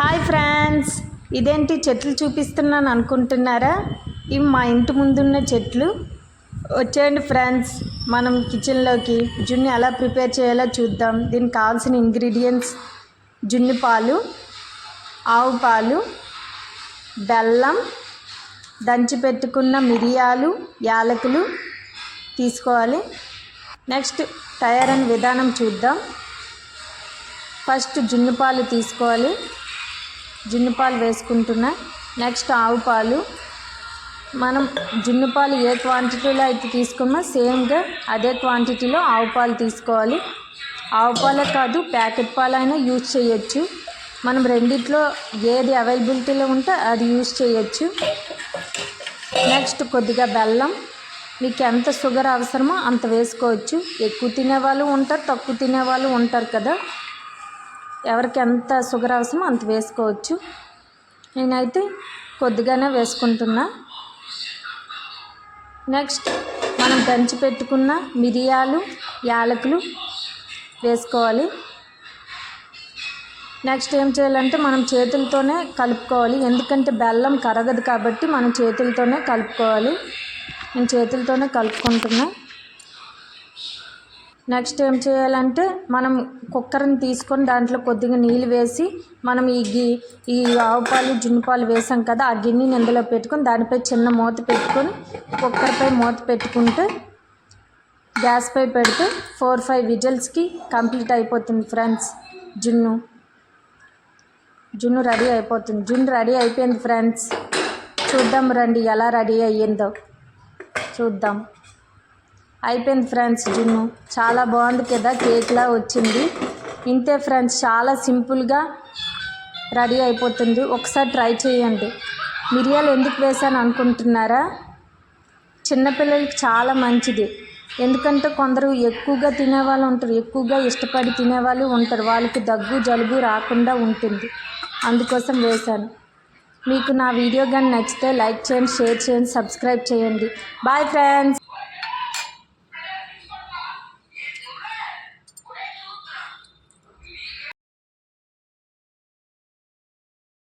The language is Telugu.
హాయ్ ఫ్రెండ్స్, ఇదేంటి చెట్లు చూపిస్తున్నాను అనుకుంటున్నారా? ఇవి మా ఇంటి ముందున్న చెట్లు. వచ్చేయండి ఫ్రెండ్స్, మనం కిచెన్లోకి జున్ను ఎలా ప్రిపేర్ చేయాలో చూద్దాం. దీనికి కావాల్సిన ఇంగ్రీడియంట్స్: జున్ను పాలు, ఆవు పాలు, బెల్లం, దంచి పెట్టుకున్న మిరియాలు, యాలకులు తీసుకోవాలి. నెక్స్ట్ తయారైన విధానం చూద్దాం. ఫస్ట్ జున్ను పాలు తీసుకోవాలి, జున్ను పాలు వేసుకుంటున్నా. నెక్స్ట్ ఆవు పాలు. మనం జున్ను పాలు ఏ క్వాంటిటీలో అయితే తీసుకున్నా సేమ్గా అదే క్వాంటిటీలో ఆవు పాలు తీసుకోవాలి. ఆవు పాలే కాదు, ప్యాకెట్ పాలైనా యూజ్ చేయొచ్చు. మనం రెండిట్లో ఏది అవైలబిలిటీలో ఉంటే అది యూజ్ చేయొచ్చు. నెక్స్ట్ కొద్దిగా బెల్లం. మీకు ఎంత షుగర్ అవసరమో అంత వేసుకోవచ్చు. ఎక్కువ తినేవాళ్ళు ఉంటారు, తక్కువ తినేవాళ్ళు ఉంటారు కదా. ఎవరికి ఎంత షుగర్ అవసరమో అంత వేసుకోవచ్చు. నేనైతే కొద్దిగానే వేసుకుంటున్నా. నెక్స్ట్ మనం దంచి పెట్టుకున్న మిరియాలు, యాలకులు వేసుకోవాలి. నెక్స్ట్ ఏం చేయాలంటే మనం చేతులతోనే కలుపుకోవాలి, ఎందుకంటే బెల్లం కరగదు కాబట్టి మనం చేతులతోనే కలుపుకోవాలి. నేను చేతులతోనే కలుపుకుంటున్నా. నెక్స్ట్ ఏం చేయాలంటే మనం కుక్కర్ని తీసుకొని దాంట్లో కొద్దిగా నీళ్ళు వేసి మనం ఈ ఆవు పాలు, జున్ను పాలు వేసాం కదా, ఆ గిన్నెని ఇందులో పెట్టుకొని దానిపై చిన్న మూత పెట్టుకొని కుక్కర్పై మూత పెట్టుకుంటే గ్యాస్పై పెడితే 4-5 విజిల్స్కి కంప్లీట్ అయిపోతుంది ఫ్రెండ్స్. జున్ను రెడీ అయిపోతుంది. జున్ను రెడీ అయిపోయింది ఫ్రెండ్స్. చూద్దాం రండి ఎలా రెడీ అయ్యిందో చూద్దాం. అయిపోయింది ఫ్రెండ్స్. జున్ను చాలా బాగుంది కదా, కేక్లా వచ్చింది. ఇంతే ఫ్రెండ్స్, చాలా సింపుల్గా రెడీ అయిపోతుంది. ఒకసారి ట్రై చేయండి. మిరియాలు ఎందుకు వేసాను అనుకుంటున్నారా? చిన్నపిల్లలకి చాలా మంచిది. ఎందుకంటే కొందరు ఎక్కువగా తినేవాళ్ళు ఉంటారు, ఎక్కువగా ఇష్టపడి తినేవాళ్ళు ఉంటారు. వాళ్ళకి దగ్గు జలుబు రాకుండా ఉంటుంది, అందుకోసం వేశాను. మీకు నా వీడియో కానీ నచ్చితే లైక్ చేయండి, షేర్ చేయండి, సబ్స్క్రైబ్ చేయండి. Bye friends.